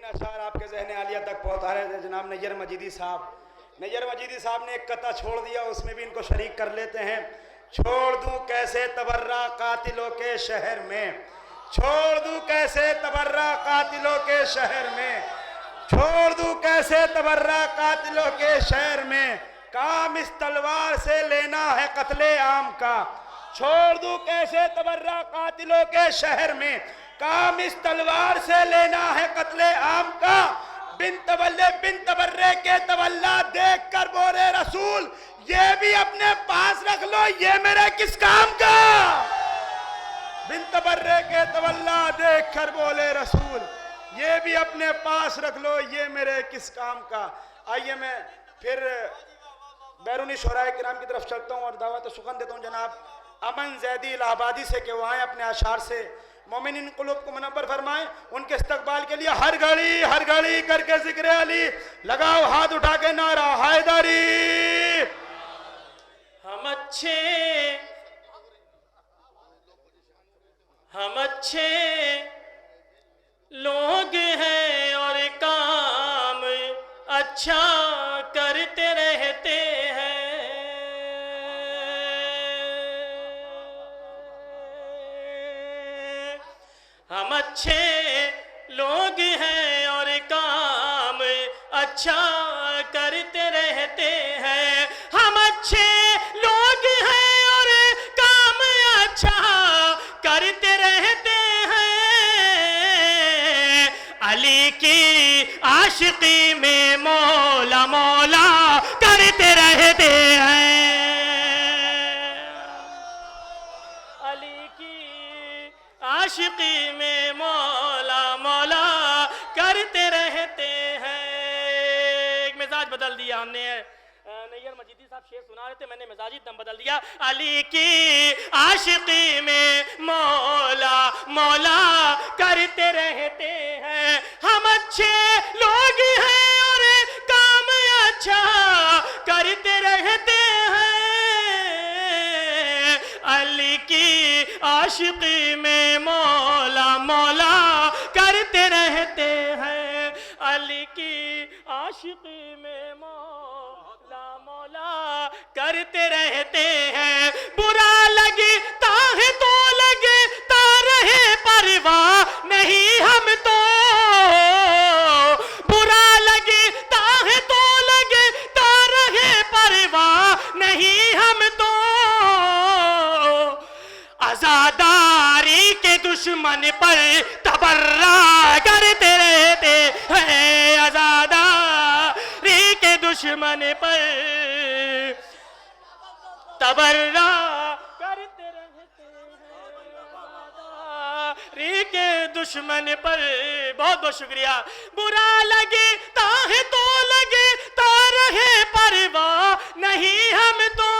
तीन अशार आपके ज़हन आलिया तक पहुँचा रहे थे जनाब नैयर मजीदी साहब। नैयर मजीदी साहब ने एक कता छोड़ दिया, उसमें भी इनको शरीक कर लेते हैं। छोड़ दूं कैसे तबर्रा कातिलों के शहर में, छोड़ दूं कैसे तबर्रा कातिलों के शहर में, छोड़ दूं कैसे तबर्रा कातिलों के शहर में, काम इस तलवार से लेना है कत्ले आम का। छोड़ दूं कैसे तबर्रा कातिलों के शहर में, काम इस तलवार से लेना है कत्ले आम का। बिन तबर्रे के तवल्ला देख कर बोले रसूल, ये भी अपने पास रख लो, ये मेरे किस काम का। बिन तबर्रे के तवल्ला देख कर बोले रसूल, ये भी अपने पास रख लो, ये मेरे किस काम का। आइए मैं फिर बैरूनी शोराए किराम की तरफ चलता हूँ और दावत सुखन देता हूँ जनाब अमन जैदी इलाहाबादी से कि वो आए अपने अशार से मोमिन कुलूब को मुनव्वर फरमाएं। उनके इस्तकबाल के लिए हर घड़ी करके जिक्र अली लगाओ, हाथ उठा के नारा हैदरी। हम अच्छे लोग हैं और काम अच्छा करते रहते हैं। हम अच्छे लोग हैं और काम अच्छा करते रहते हैं। हम अच्छे लोग हैं और काम अच्छा करते रहते हैं। अली की आशिकी में मौला मौला करते रहते हैं। अली की आशिकी में मौला मौला करते रहते हैं। एक मिजाज बदल दिया हमने, नैयर मजीदी साहब शेर सुना रहे थे, मैंने मिजाजी दम बदल दिया। अली की आशिकी में मौला मौला करते रहते हैं। हम अच्छे लोग हैं और काम अच्छा करते रहते हैं। अली की आशिकी में मौला मौला करते रहते हैं। अली की आशिकी में मौला मौला करते रहते हैं। बुरा लगता है तो लगता रहे, परवाह नहीं हम तो। बुरा लगता है तो लगता रहे, परवाह नहीं हम तो। आजादारी के दुश्मन पर तबर्रा करते रहते हैं। आजादारी के दुश्मन पर तबर्रा करते रहते हैं। आजादारी के दुश्मन पर बहुत बहुत शुक्रिया। बुरा लगता है तो लगता रहे, परवाह नहीं हम तो।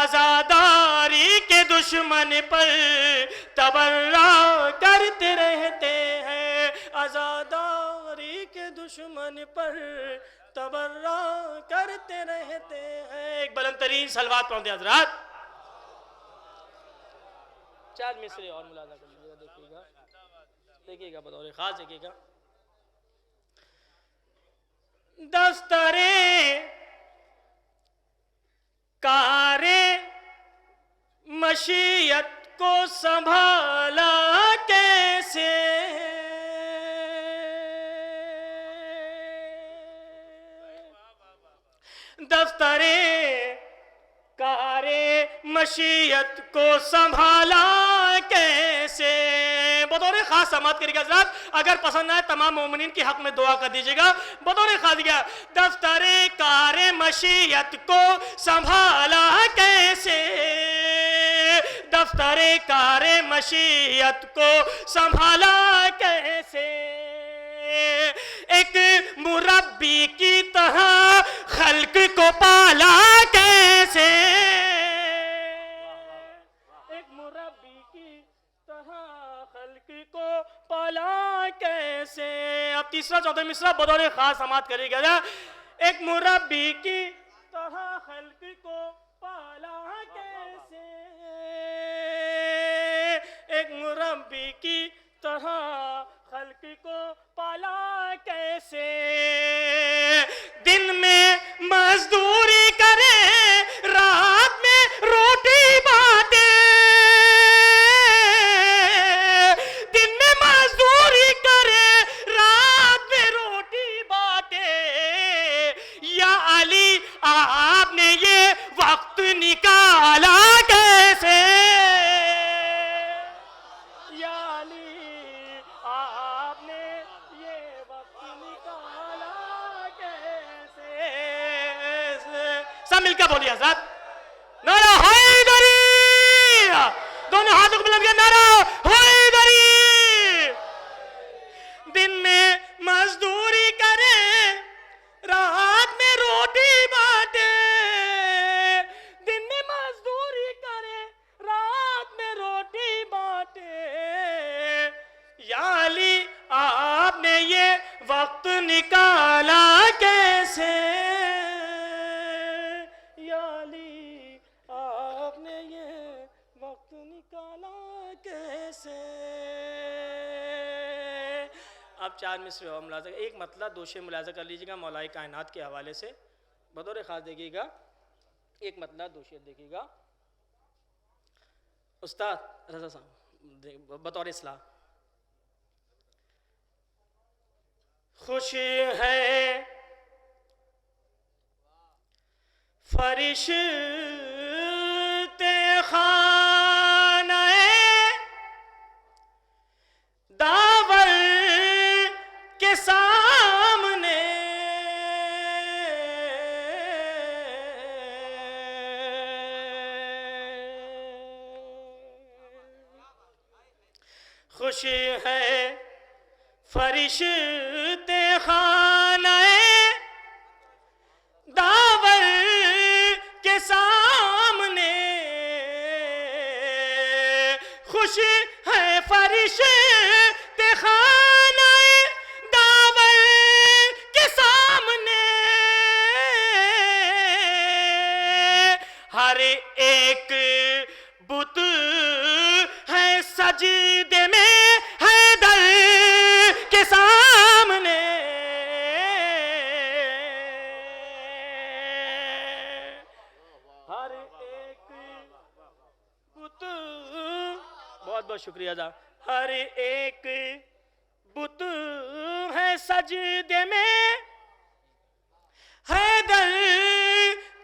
आजादारी के दुश्मन पर तबर्रा करते रहते हैं। आजादारी के दुश्मन पर तबर्रा करते रहते हैं। एक बुलंदतरीन सलवात पढ़ते हजरात। चार मिसरे और मुलाजा कर लीजिएगा, देखिएगा बतौर खास देखिएगा। दस्तरे कारे मशीयत को संभाला कैसे। दफ्तरे कारे मशीयत को संभाला कैसे। बतौर खास समात करिएगा हज़रात, अगर पसंद आए तमाम मोमिनीन के हक में दुआ कर दीजिएगा। बतौर खास दिया, दफ्तरे कारे मशीयत को संभाला कैसे। दफ्तरे कारे मशीयत को संभाला कैसे। एक मुरब्बी की तरह खल्क को पाला कैसे। एक मुरब्बी की तरह खल्क को पाला कैसे। अब तीसरा चौथा मिसरा बतौर खास समात करेगा। एक मुरब्बी की तरह खल्क को पाला कैसे। एक मुरब्बी की तरह खल्क को पाला कैसे, दिन में मजदूरी करे रात में रोटी बांटे, दिन में मजदूरी करे रात में रोटी बांटे, या अली आपने ये वक्त निकाला कैसे, या अली आपने ये वक्त निकाला कैसे। सब मिलकर बोलिए हज़रत, नारा हैदरी, दोनों हाथों को बुलंद किया, नारा हैदरी। दिन में मजदूरी करे रात में रोटी बांटे, दिन में मजदूरी करे रात में रोटी बांटे, या अली आपने ये वक्त निकाला कैसे, या अली आपने ये वक्त निकाला कैसे। अब चार मिसरे और मुलाज़ा, एक मतलब दो शेर मुलाज़ा कर लीजिएगा मौलाए कायनात के हवाले से, बतौर ख़ास देखिएगा, एक मतलब दो शेर देखिएगा। उस्ताद रज़ा साहब बतौर इस्लाह, खुश है फरिश्ते खानाए दावर के सामने, खुश है फरिश्ते खानाए दावर के सामने, खुश है फरिश्ते खानाए दावर के सामने, हर एक बुत है सजदे में हैदर के सामने, हर एक बुत, बहुत बहुत शुक्रिया जा, हर एक बुत है सजदे में हैदर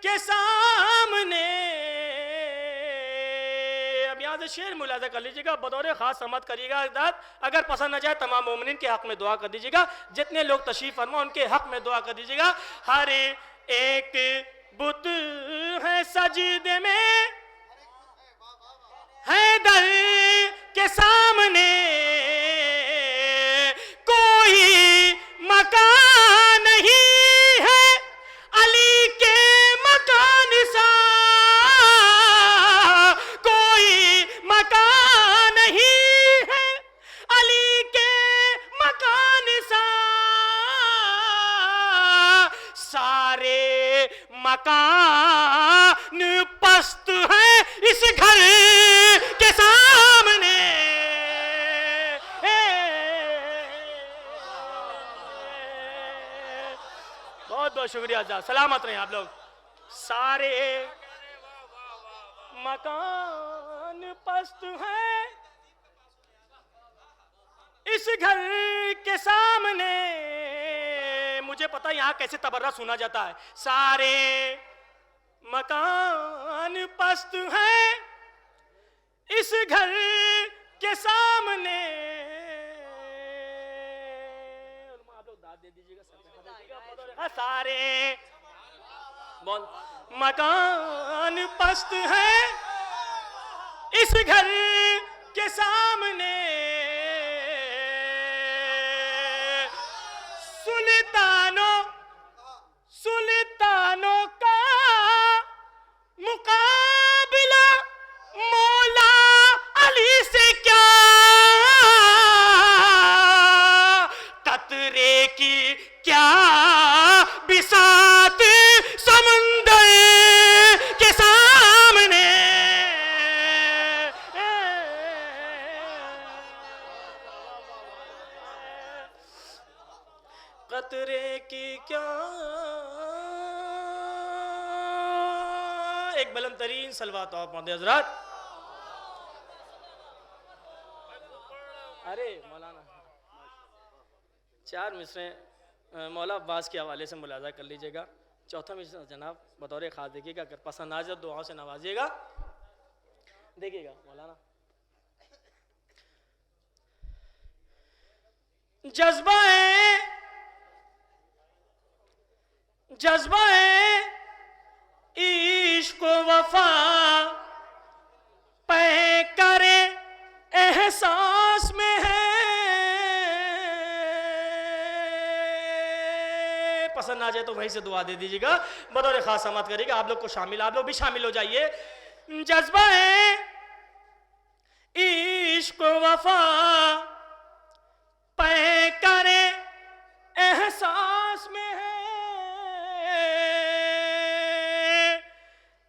के सामने। अब यहाँ से शेर मुलाजा कर लीजिएगा, बतौर खास समझ करिएगा। अगर पसंद न जाए तमाम मोमिनीन के हक में दुआ कर दीजिएगा, जितने लोग तशरीफ फरमा उनके हक में दुआ कर दीजिएगा। हर एक बुत है सजदे में हैदर के सामने, कोई मकान नहीं है अली के मकान सा, कोई मकान नहीं है अली के मकान सा, सारे मकान पस्त है इस घर के सामने। बहुत बहुत शुक्रिया जा, सलामत रहे आप लोग। सारे मकान पस्त है इस घर के सामने, मुझे पता है यहाँ कैसे तबर्रा सुना जाता है। सारे मकान पस्त है इस घर के सामने, आप लोग दाद दे दीजिएगा। सारे बोल मकान पस्त है इस घर के सामने, सुल्तानों का मुकाबला मौला अली से क्या, कतरे की क्या बिसात समुंदर के सामने। कतरे की क्या। एक बुलंद तरीन सलवात आप पढ़े हजरत। अरे मौलाना 4 मिसरे मौला अब्बास के हवाले से मुलाजा कर लीजिएगा। चौथा मिसरा जनाब बतौर खास देखिएगा, अगर पसंद आ जाए दुआओं से नवाजिएगा। देखिएगा मौलाना, जज्बा है इश्क वफा पे करे एहसास में है। पसंद आ जाए तो वहीं से दुआ दे दीजिएगा, बतौर खास समात करिएगा। आप लोग को शामिल, आप लोग भी शामिल हो जाइए। जज्बा है इश्क वफा पे करे एहसास में है।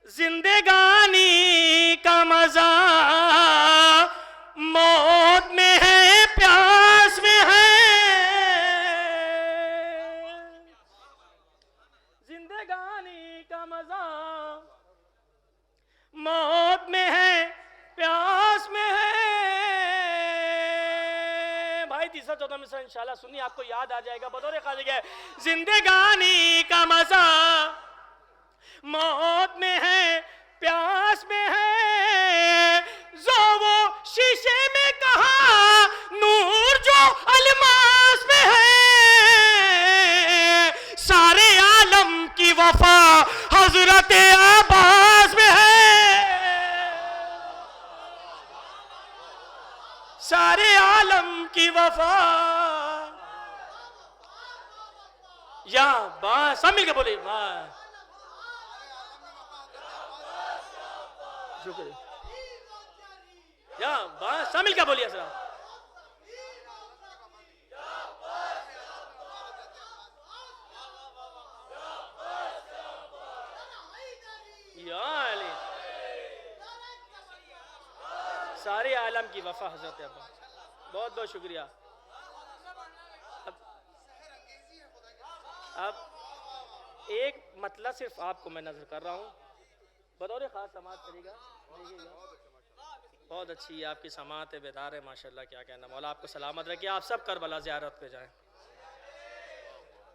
जिंदगानी का मजा मौत में है, प्यास में है। जिंदगानी का मजा मौत में है, प्यास में है। भाई तीसरा चौथा मिसरा इंशाल्लाह सुनिए, आपको याद आ जाएगा। बतौर खास है जिंदगानी का मजा मौत में है, प्यास में है। जो वो शीशे में कहा नूर जो अलमास में है। सारे आलम की वफा हजरत अब्बास में है। सारे आलम की वफा या बास सब मिलकर बोले या बास सब मिलकर बोलिए सर। सारे आलम की वफा हजरत अब्बास, बहुत बहुत शुक्रिया। अब एक मतलब सिर्फ आपको मैं नजर कर रहा हूँ, बतौर खास समात करेगा। बहुत अच्छी आपकी समात है, बेदार है माशाल्लाह, क्या कहना। मौला आपको सलामत रखिए, आप सब करबला ज़ियारत पे जाएं।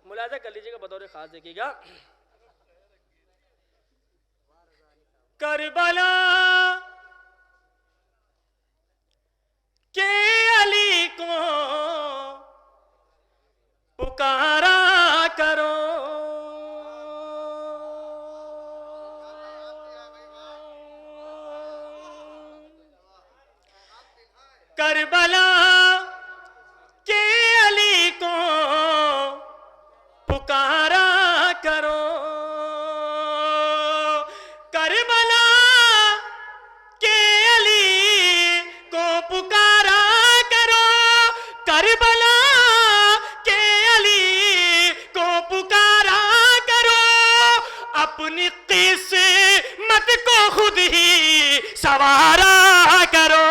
मुलाज़ा कर लीजिएगा, बतौर खास देखिएगा। करबला के अली को पुकारा करो। करबला के अली को पुकारा करो। करबला के अली को पुकारा करो। करबला के अली को पुकारा करो। अपनी किस्मत को खुद ही सवारा करो।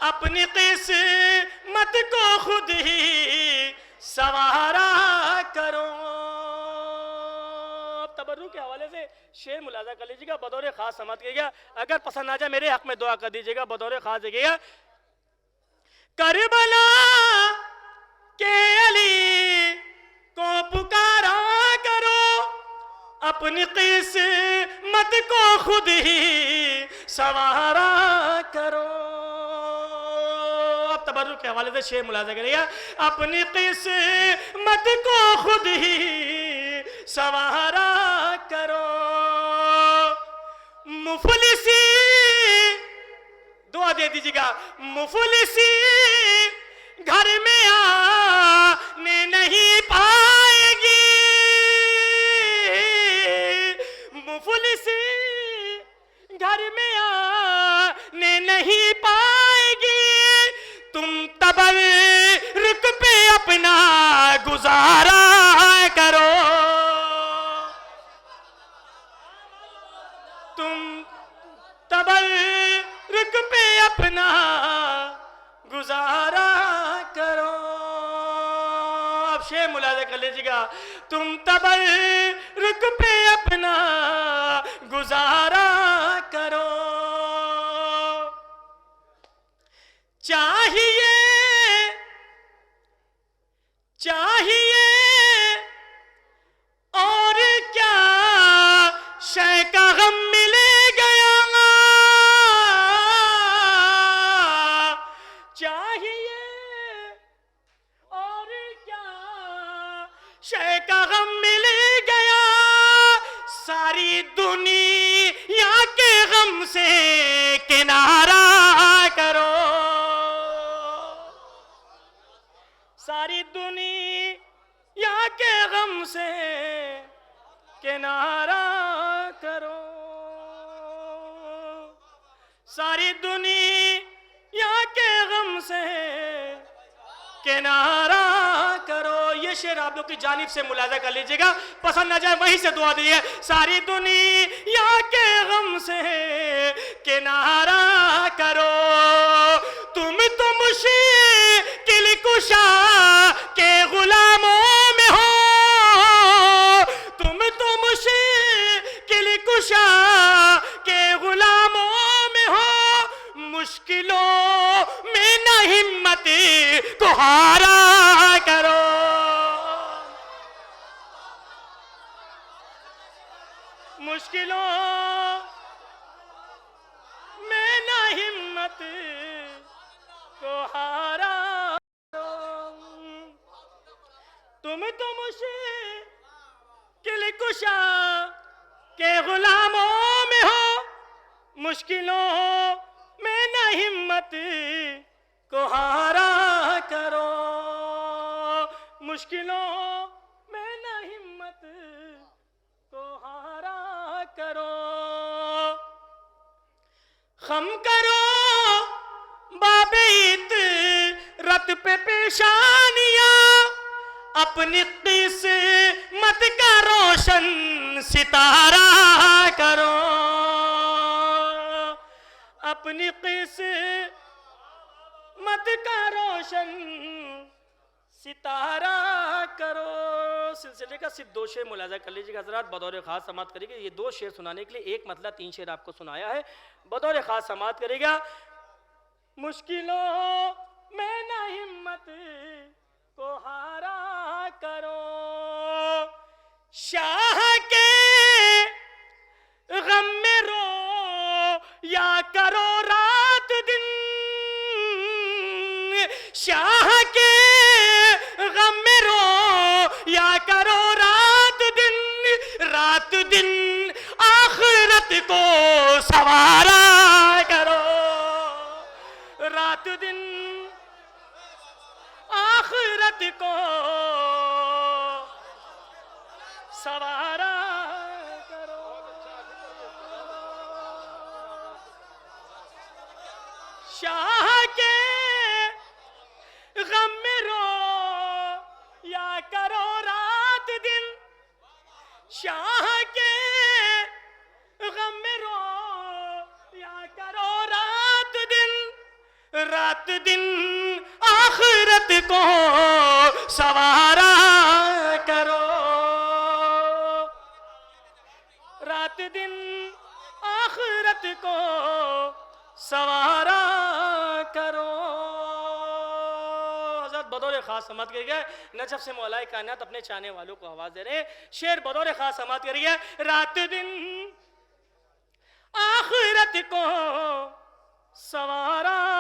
अपनी किस्मत को खुद ही सवारा करो। अब तबर्रुक के हवाले से शेर मुलाजा कर लीजिएगा, बतौर खास समझ कीजिएगा। अगर पसंद आ जाए मेरे हक में दुआ कर दीजिएगा, बतौर खास देखिएगा। करबला के अली को पुकारा करो। अपनी किस्मत को खुद ही सवारा करो। अब तबर्रुक के हवाले से शेर मुलाजा करिएगा। अपनी किस्मत को खुद ही सवारा करो। मुफलिसी दुआ दे दीजिएगा। मुफलिसी घर में आने नहीं पाएगी। मुफलिसी घर में आने नहीं पाएगी। तुम तबर्रुक पे अपना गुजारा करो। तुम तबर्रुक पे अपना गुजारा करो। शेर मुलाजा कर लीजिएगा। तुम तबर्रुक पे अपना गुजारा करो, चाहिए चाहिए और क्या शय का गम मिले गया, चाहिए और क्या शय का गम मिले गया, सारी दुनिया के गम से किनारा करो, सारी दुनिया के गम से किनारा करो, सारी दुनिया के गम से किनारा करो। ये शेर आप लोग की जानिब से मुलाजा कर लीजिएगा, पसंद ना जाए वहीं से दुआ दीजिए। सारी दुनिया के गम से किनारा करो, तुम तो मुश्किल कुशा के गुलामों में हो, तुम तो मुश्किल कुशा के गुलामों में हो, मुश्किलों में न हिम्मत को हारा करो, मुश्किलों में न हिम्मत को हारा करो, तुम तो मुश्किल कुशा के गुलामों में हो, मुश्किलों में न हिम्मत को हारा करो, मुश्किलों में न हिम्मत को हारा करो, खम करो बाबेत रत पे पेशानियां, अपनी किस्मत का रोशन सितारा करो, अपनी किस्मत का रोशन सितारा करो। सिलसिले का सिर्फ 2 शेर मुलाजा कर लीजिएगा हज़रात, बतौर खास समात करिएगा। ये 2 शेर सुनाने के लिए एक मतलब 3 शेर आपको सुनाया है, बतौर खास समात करेगा। मुश्किलों में न हिम्मत को हारा करो, शाह के गम में रो या करो रात दिन, शाह के गम में रो या करो रात दिन, रात दिन आखिरत को सवारा करो, रात दिन आखिरत को सवारा करो, शाह के गम में रो या करो रात दिन, शाह के गम में रो या करो रात दिन, रात दिन आखिरत को सवारा करो, रात दिन आखिरत को सवारा करो। हज़रत बतौर खास समात करिए, नजफ से मौलाए कायनात अपने चाहने वालों को आवाज दे रहे हैं। शेर बतौर खास समात करिए। रात दिन आखिरत को सवारा